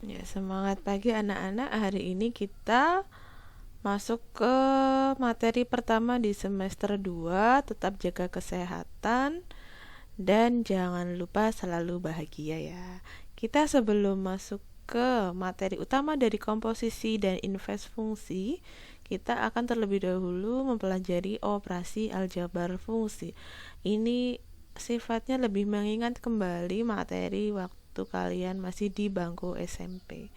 Ya, semangat pagi anak-anak. Hari ini kita masuk ke materi pertama di semester 2. Tetap jaga kesehatan dan jangan lupa selalu bahagia ya. Kita sebelum masuk ke materi utama dari komposisi dan invers fungsi, kita akan terlebih dahulu mempelajari operasi aljabar fungsi. Ini sifatnya lebih mengingat kembali materi waktu kalian masih di bangku SMP.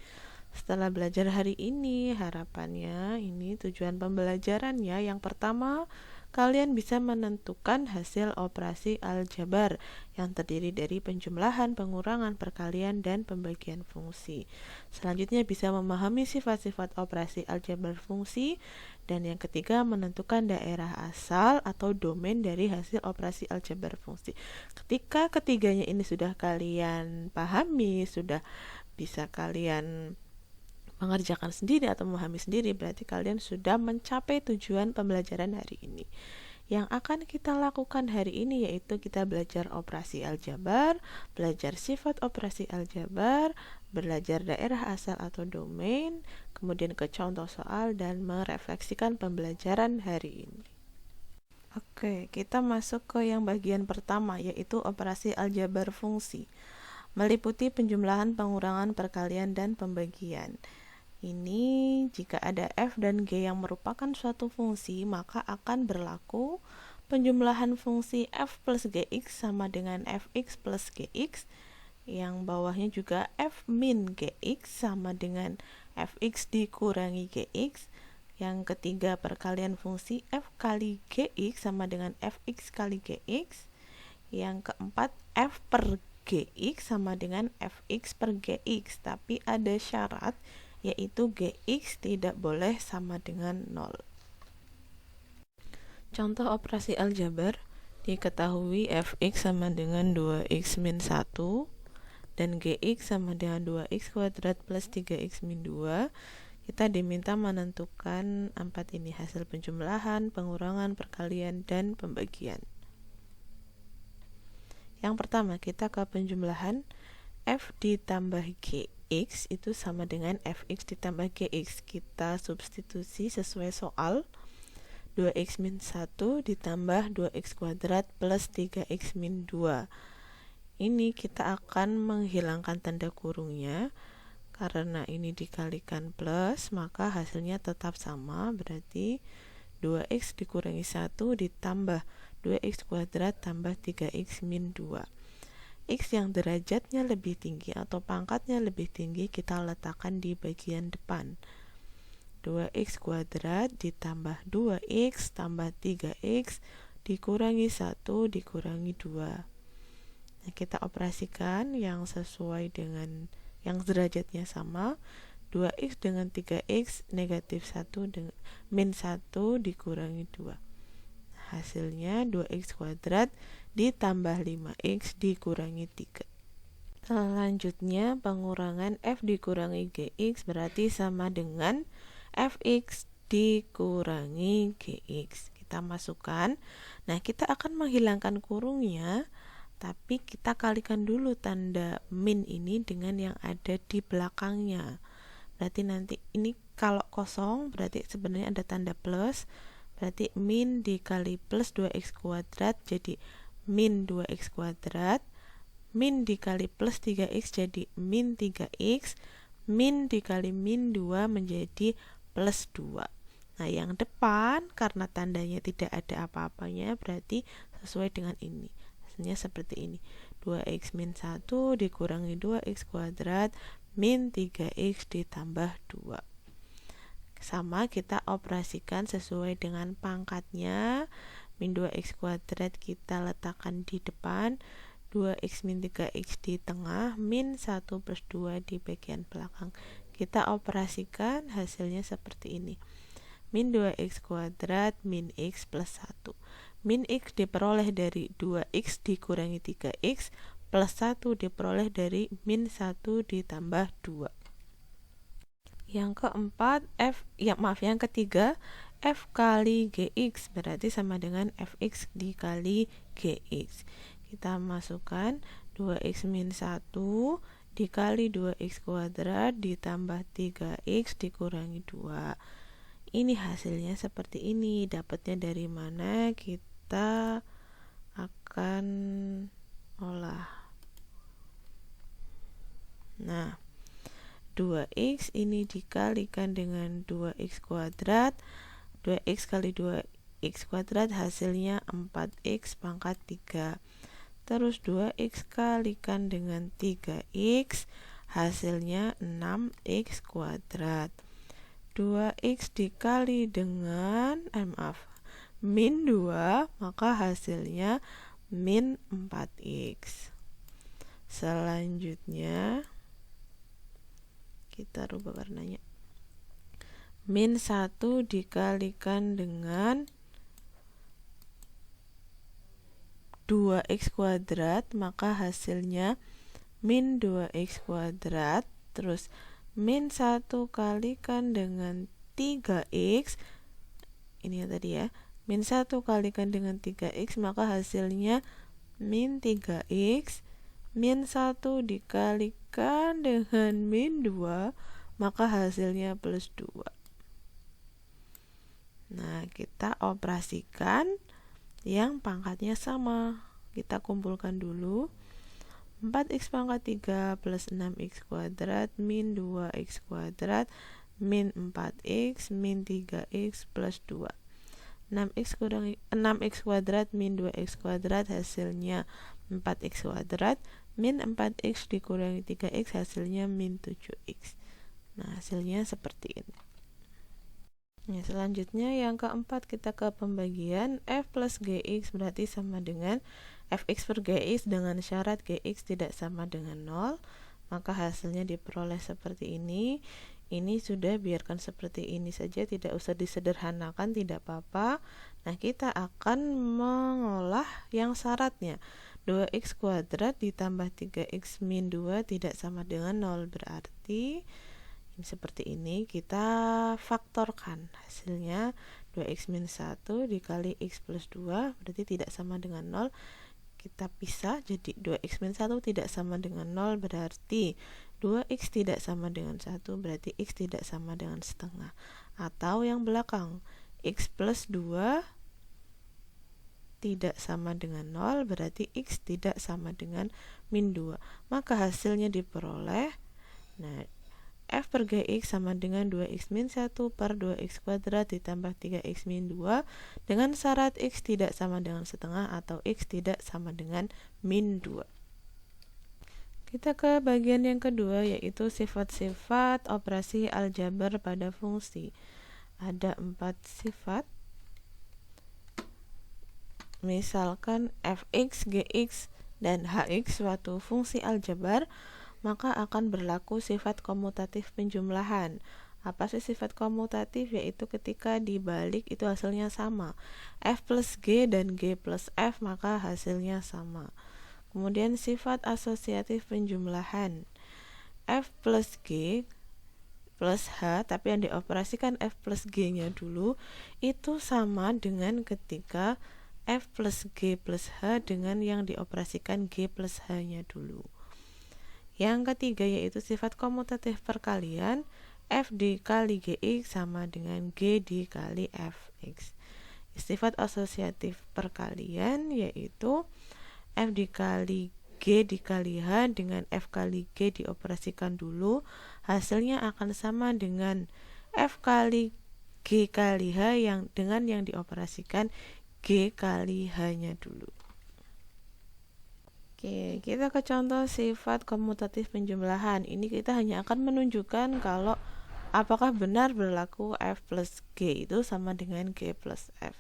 Setelah belajar hari ini, harapannya ini tujuan pembelajarannya yang pertama, kalian bisa menentukan hasil operasi aljabar yang terdiri dari penjumlahan, pengurangan, perkalian, dan pembagian fungsi. Selanjutnya bisa memahami sifat-sifat operasi aljabar fungsi, dan yang ketiga menentukan daerah asal atau domain dari hasil operasi aljabar fungsi. Ketika ketiganya ini sudah kalian pahami, sudah bisa kalian mengerjakan sendiri atau memahami sendiri, berarti kalian sudah mencapai tujuan pembelajaran hari ini. Yang akan kita lakukan hari ini yaitu kita belajar operasi aljabar, belajar sifat operasi aljabar, belajar daerah asal atau domain, kemudian ke contoh soal dan merefleksikan pembelajaran hari ini. Oke, kita masuk ke yang bagian pertama yaitu operasi aljabar fungsi. Meliputi penjumlahan, pengurangan, perkalian, dan pembagian. Ini jika ada f dan g yang merupakan suatu fungsi, maka akan berlaku penjumlahan fungsi f plus gx sama dengan fx plus gx. Yang bawahnya juga f min gx sama dengan fx dikurangi gx. Yang ketiga perkalian fungsi f kali gx sama dengan fx kali gx. Yang keempat f per gx sama dengan fx per gx, tapi ada syarat yaitu gx tidak boleh sama dengan 0. Contoh operasi aljabar, diketahui fx sama dengan 2x min 1 dan gx sama dengan 2x kuadrat plus 3x min 2. Kita diminta menentukan 4 ini, hasil penjumlahan, pengurangan, perkalian, dan pembagian. Yang pertama kita ke penjumlahan, f ditambah gx itu sama dengan fx ditambah gx. Kita substitusi sesuai soal. 2x min 1 ditambah 2x kuadrat plus 3x min 2. Ini kita akan menghilangkan tanda kurungnya. Karena ini dikalikan plus, maka hasilnya tetap sama. Berarti 2x dikurangi 1 ditambah 2x kuadrat tambah 3x min 2. X yang derajatnya lebih tinggi atau pangkatnya lebih tinggi kita letakkan di bagian depan. 2x kuadrat ditambah 2x tambah 3x dikurangi 1 dikurangi 2. Nah, kita operasikan yang sesuai dengan yang derajatnya sama. 2x dengan 3x negatif 1 dengan min 1 dikurangi 2. Hasilnya 2x kuadrat ditambah 5x dikurangi 3. Selanjutnya pengurangan f dikurangi gx berarti sama dengan fx dikurangi gx. Kita masukkan. Nah, kita akan menghilangkan kurungnya, tapi kita kalikan dulu tanda min ini dengan yang ada di belakangnya. Berarti nanti ini kalau kosong berarti sebenarnya ada tanda plus. Berarti min dikali plus 2x kuadrat jadi min 2x kuadrat. Min dikali plus 3x jadi min 3x. Min dikali min 2 menjadi plus 2. Nah, yang depan karena tandanya tidak ada apa-apanya berarti sesuai dengan ini. Hasilnya seperti ini. 2x min 1 dikurangi 2x kuadrat min 3x ditambah 2. Sama kita operasikan sesuai dengan pangkatnya. Min 2x kuadrat kita letakkan di depan, 2x min 3x di tengah, min 1 plus 2 di bagian belakang. Kita operasikan hasilnya seperti ini. Min 2x kuadrat min x plus 1. Min x diperoleh dari 2x dikurangi 3x plus 1 diperoleh dari min 1 ditambah 2. Yang keempat yang ketiga f kali gx berarti sama dengan fx dikali gx. Kita masukkan 2x min 1 dikali 2x kuadrat ditambah 3x dikurangi 2. Ini hasilnya seperti ini. Dapatnya dari mana? Kita akan olah. Nah, 2x ini dikalikan dengan 2x kuadrat. 2x kali 2x kuadrat hasilnya 4x pangkat 3. Terus 2x kalikan dengan 3x hasilnya 6x kuadrat. 2x dikali dengan min 2, maka hasilnya min 4x. Selanjutnya kita rubah warnanya. Min 1 dikalikan dengan 2x kuadrat, maka hasilnya min 2x kuadrat. Terus min 1 kalikan dengan 3x, ini yang tadi ya, min 1 kalikan dengan 3x, maka hasilnya min 3x. Min 1 dikalikan dengan min 2, maka hasilnya plus 2. Nah, kita operasikan yang pangkatnya sama. Kita kumpulkan dulu. 4x pangkat 3 plus 6x kuadrat min 2x kuadrat min 4x min 3x plus 2. 6x kuadrat min 2x kuadrat hasilnya 4x kuadrat min 4x dikurangi 3x hasilnya min 7x. Nah, hasilnya seperti ini. Nah, selanjutnya yang keempat, kita ke pembagian. F plus gx berarti sama dengan fx per gx dengan syarat gx tidak sama dengan 0. Maka hasilnya diperoleh seperti ini. Ini sudah biarkan seperti ini saja, tidak usah disederhanakan, tidak apa-apa. Nah, kita akan mengolah yang syaratnya. 2x kuadrat ditambah 3x min 2 tidak sama dengan 0. Berarti seperti ini, kita faktorkan. Hasilnya 2x min 1 dikali x plus 2 berarti tidak sama dengan 0. Kita pisah, jadi 2x min 1 tidak sama dengan 0, berarti 2x tidak sama dengan 1, berarti x tidak sama dengan setengah. Atau yang belakang, x plus 2 tidak sama dengan 0, berarti x tidak sama dengan min 2. Maka hasilnya diperoleh, nah, f per gx sama dengan 2x min 1 per 2x kuadrat ditambah 3x min 2 dengan syarat x tidak sama dengan setengah atau x tidak sama dengan min 2. Kita ke bagian yang kedua, yaitu sifat-sifat operasi aljabar pada fungsi. Ada 4 sifat. Misalkan fx, gx, dan hx suatu fungsi aljabar, maka akan berlaku sifat komutatif penjumlahan. Apa sih sifat komutatif? Yaitu ketika dibalik itu hasilnya sama. F plus G dan G plus F, maka hasilnya sama. Kemudian sifat asosiatif penjumlahan. F plus G plus H, tapi yang dioperasikan F plus G nya dulu, itu sama dengan ketika F plus G plus H dengan yang dioperasikan G plus H nya dulu. Yang ketiga yaitu sifat komutatif perkalian. F dikali Gx sama dengan G dikali Fx. Sifat asosiatif perkalian yaitu F dikali G dikali H dengan F kali G dioperasikan dulu, hasilnya akan sama dengan F kali G kali H yang dengan yang dioperasikan G kali H nya dulu. Oke, kita ke contoh sifat komutatif penjumlahan. Ini kita hanya akan menunjukkan kalau apakah benar berlaku F plus G itu sama dengan G plus F.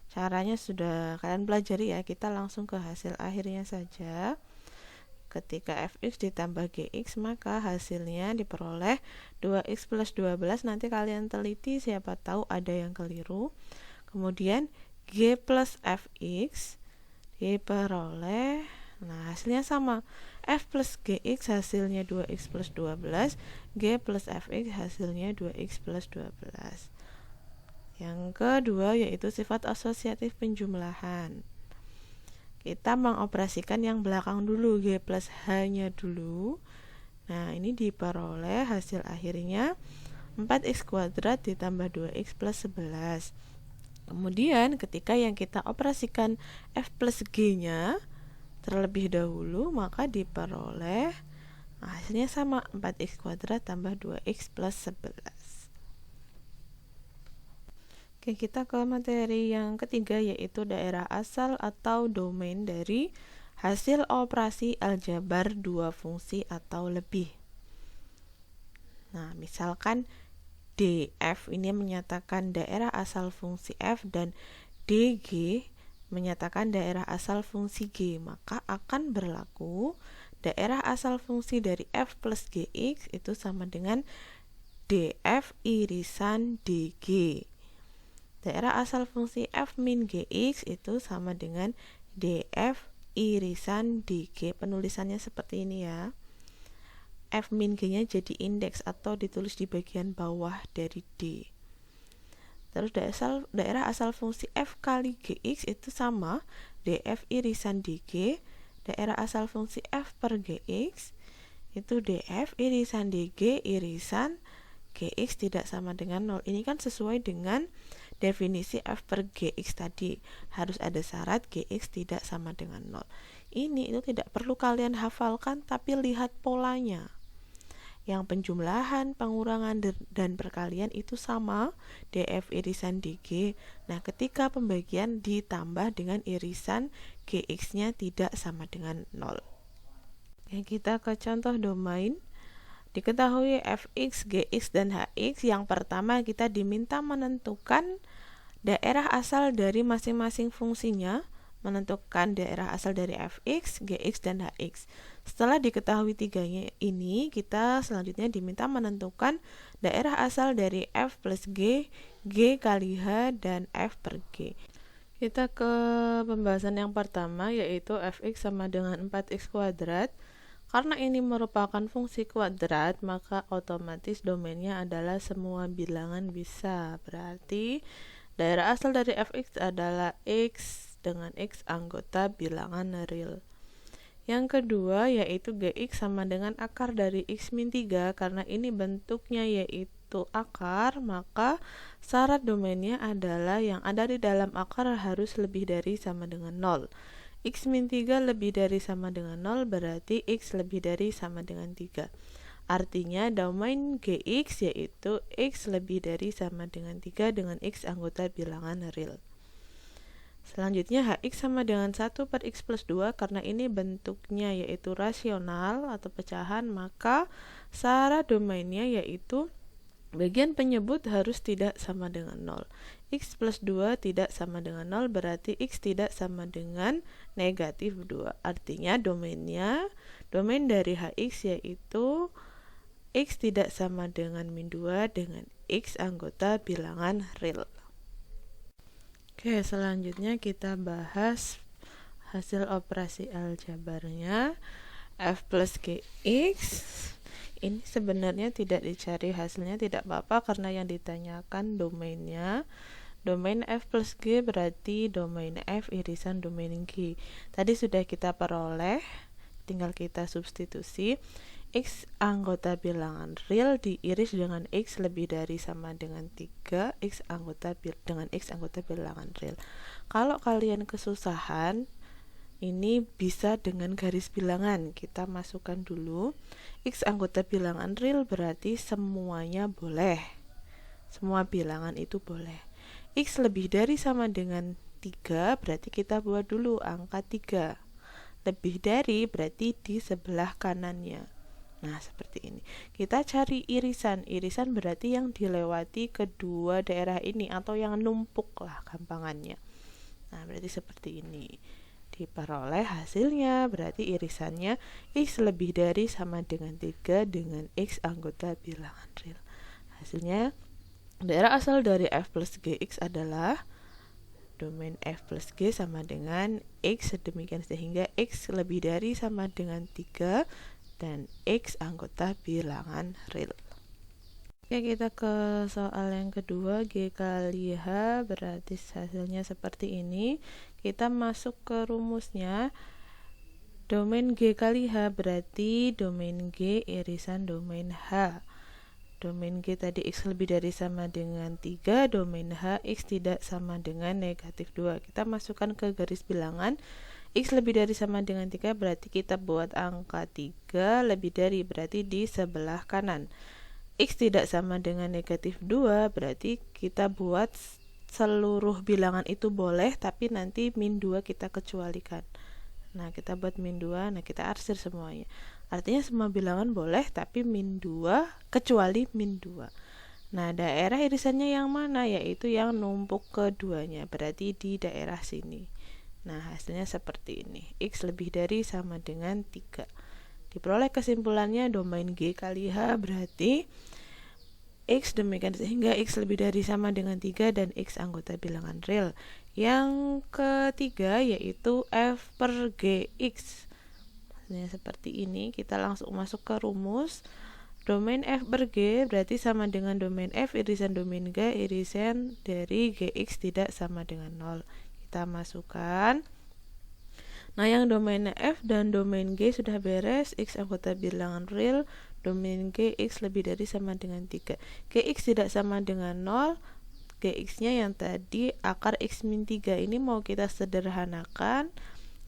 Caranya sudah kalian pelajari ya, kita langsung ke hasil akhirnya saja. Ketika fx ditambah gx, maka hasilnya diperoleh 2x plus 12. Nanti kalian teliti, siapa tahu ada yang keliru. Kemudian g plus fx diperoleh, nah hasilnya sama, f plus gx hasilnya 2x plus 12, g plus fx hasilnya 2x plus 12. Yang kedua yaitu sifat asosiatif penjumlahan. Kita mengoperasikan yang belakang dulu, g plus h nya dulu, Nah, ini diperoleh hasil akhirnya 4x kuadrat ditambah 2x plus 11. Kemudian ketika yang kita operasikan f plus g-nya terlebih dahulu, maka diperoleh hasilnya sama, 4x kuadrat tambah 2x plus 11. Oke, kita ke materi yang ketiga, yaitu daerah asal atau domain dari hasil operasi aljabar dua fungsi atau lebih. Nah, misalkan df ini menyatakan daerah asal fungsi f dan dg menyatakan daerah asal fungsi g, maka akan berlaku daerah asal fungsi dari f plus gx itu sama dengan df irisan dg. Daerah asal fungsi f min gx itu sama dengan df irisan dg. Penulisannya seperti ini ya. F min G-nya jadi indeks atau ditulis di bagian bawah dari D. Terus daerah asal fungsi F kali Gx itu sama df irisan dg. Daerah asal fungsi F per Gx itu df irisan dg irisan Gx tidak sama dengan 0. Ini kan sesuai dengan definisi F per Gx tadi. Harus ada syarat Gx tidak sama dengan 0. Ini itu tidak perlu kalian hafalkan, tapi lihat polanya. Yang penjumlahan, pengurangan, dan perkalian itu sama df irisan dg. Nah, ketika pembagian ditambah dengan irisan gx-nya tidak sama dengan 0. Oke, kita ke contoh domain. Diketahui fx, gx, dan hx. Yang pertama kita diminta menentukan daerah asal dari masing-masing fungsinya, menentukan daerah asal dari fx, gx, dan hx. Setelah diketahui tiganya ini, kita selanjutnya diminta menentukan daerah asal dari f plus g, g kali h, dan f per g. Kita ke pembahasan yang pertama, yaitu fx sama dengan 4x kuadrat. Karena ini merupakan fungsi kuadrat, maka otomatis domainnya adalah semua bilangan bisa. Berarti daerah asal dari fx adalah x dengan x anggota bilangan real. Yang kedua yaitu gx sama dengan akar dari x min 3. Karena ini bentuknya yaitu akar, maka syarat domainnya adalah yang ada di dalam akar harus lebih dari sama dengan 0. X min 3 lebih dari sama dengan 0 berarti x lebih dari sama dengan 3. Artinya domain gx yaitu x lebih dari sama dengan 3 dengan x anggota bilangan real. Selanjutnya hx sama dengan 1 per x plus 2. Karena ini bentuknya yaitu rasional atau pecahan, maka syarat domainnya yaitu bagian penyebut harus tidak sama dengan 0. X plus 2 tidak sama dengan 0 berarti x tidak sama dengan negatif 2. Artinya domain dari hx yaitu x tidak sama dengan min 2 dengan x anggota bilangan real. Oke, selanjutnya kita bahas hasil operasi aljabarnya. F plus gx ini sebenarnya tidak dicari hasilnya, tidak apa-apa karena yang ditanyakan domainnya. Domain f plus g berarti domain f irisan domain g. Tadi sudah kita peroleh, tinggal kita substitusi. X anggota bilangan real diiris dengan x lebih dari sama dengan 3, x anggota dengan x anggota bilangan real. Kalau kalian kesusahan, ini bisa dengan garis bilangan. Kita masukkan dulu x anggota bilangan real berarti semuanya boleh. Semua bilangan itu boleh. X lebih dari sama dengan 3 berarti kita buat dulu angka 3. Lebih dari berarti di sebelah kanannya. Nah, seperti ini. Kita cari irisan. Irisan berarti yang dilewati kedua daerah ini atau yang numpuk lah gampangannya. Nah, berarti seperti ini. Diperoleh hasilnya berarti irisannya x lebih dari sama dengan 3 dengan x anggota bilangan real. Hasilnya daerah asal dari f plus gx adalah domain f plus g sama dengan x, sedemikian sehingga x lebih dari sama dengan 3 dan x anggota bilangan real. Oke, kita ke soal yang kedua, g kali h berarti hasilnya seperti ini. Kita masuk ke rumusnya. Domain G kali H berarti domain G irisan domain H. Domain G tadi X lebih dari sama dengan 3, domain H X tidak sama dengan negatif 2. Kita masukkan ke garis bilangan, X lebih dari sama dengan 3 berarti kita buat angka 3 lebih dari, berarti di sebelah kanan. X tidak sama dengan negatif 2 berarti kita buat seluruh bilangan itu boleh, tapi nanti min 2 kita kecualikan. Nah, kita buat min 2, nah kita arsir semuanya. Artinya semua bilangan boleh, tapi min 2 kecuali min 2. Nah, daerah irisannya yang mana? Yaitu yang numpuk keduanya, berarti di daerah sini. Nah, hasilnya seperti ini. X lebih dari sama dengan 3. Diperoleh kesimpulannya domain G kali H berarti X, demikian sehingga X lebih dari sama dengan 3 dan X anggota bilangan real. Yang ketiga yaitu F per GX. Hasilnya seperti ini. Kita langsung masuk ke rumus. Domain F per G berarti sama dengan domain F irisan domain G irisan dari GX tidak sama dengan 0. Kita masukkan. Nah, yang domain F dan domain G sudah beres. X anggota bilangan real, domain G X lebih dari sama dengan 3. GX tidak sama dengan 0. GX-nya yang tadi akar X min 3 ini mau kita sederhanakan.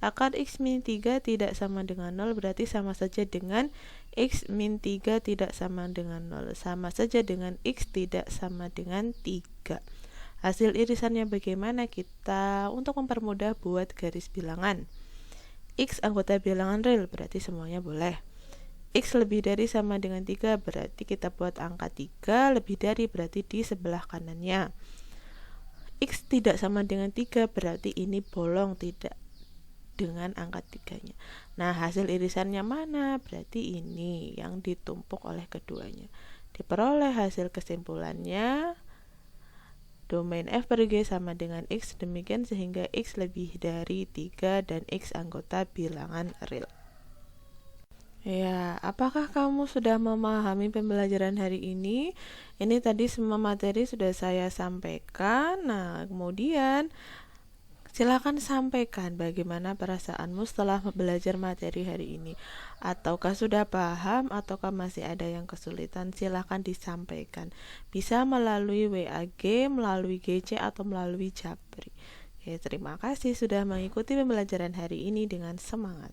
Akar X min 3 tidak sama dengan 0 berarti sama saja dengan X min 3 tidak sama dengan 0. Sama saja dengan X tidak sama dengan 3. Hasil irisannya bagaimana? Kita untuk mempermudah buat garis bilangan. X anggota bilangan real berarti semuanya boleh. X lebih dari sama dengan 3 berarti kita buat angka 3, lebih dari berarti di sebelah kanannya. X tidak sama dengan 3 berarti ini bolong, tidak dengan angka 3-nya. Nah, hasil irisannya mana? Berarti ini yang ditumpuk oleh keduanya. Diperoleh hasil kesimpulannya domain F per G sama dengan X, demikian sehingga X lebih dari 3 dan X anggota bilangan real. Ya, apakah kamu sudah memahami pembelajaran hari ini? Ini tadi semua materi sudah saya sampaikan. Nah, kemudian silakan sampaikan bagaimana perasaanmu setelah belajar materi hari ini. Ataukah sudah paham ataukah masih ada yang kesulitan? Silakan disampaikan. Bisa melalui WAG, melalui GC atau melalui Japri. Oke, terima kasih sudah mengikuti pembelajaran hari ini dengan semangat.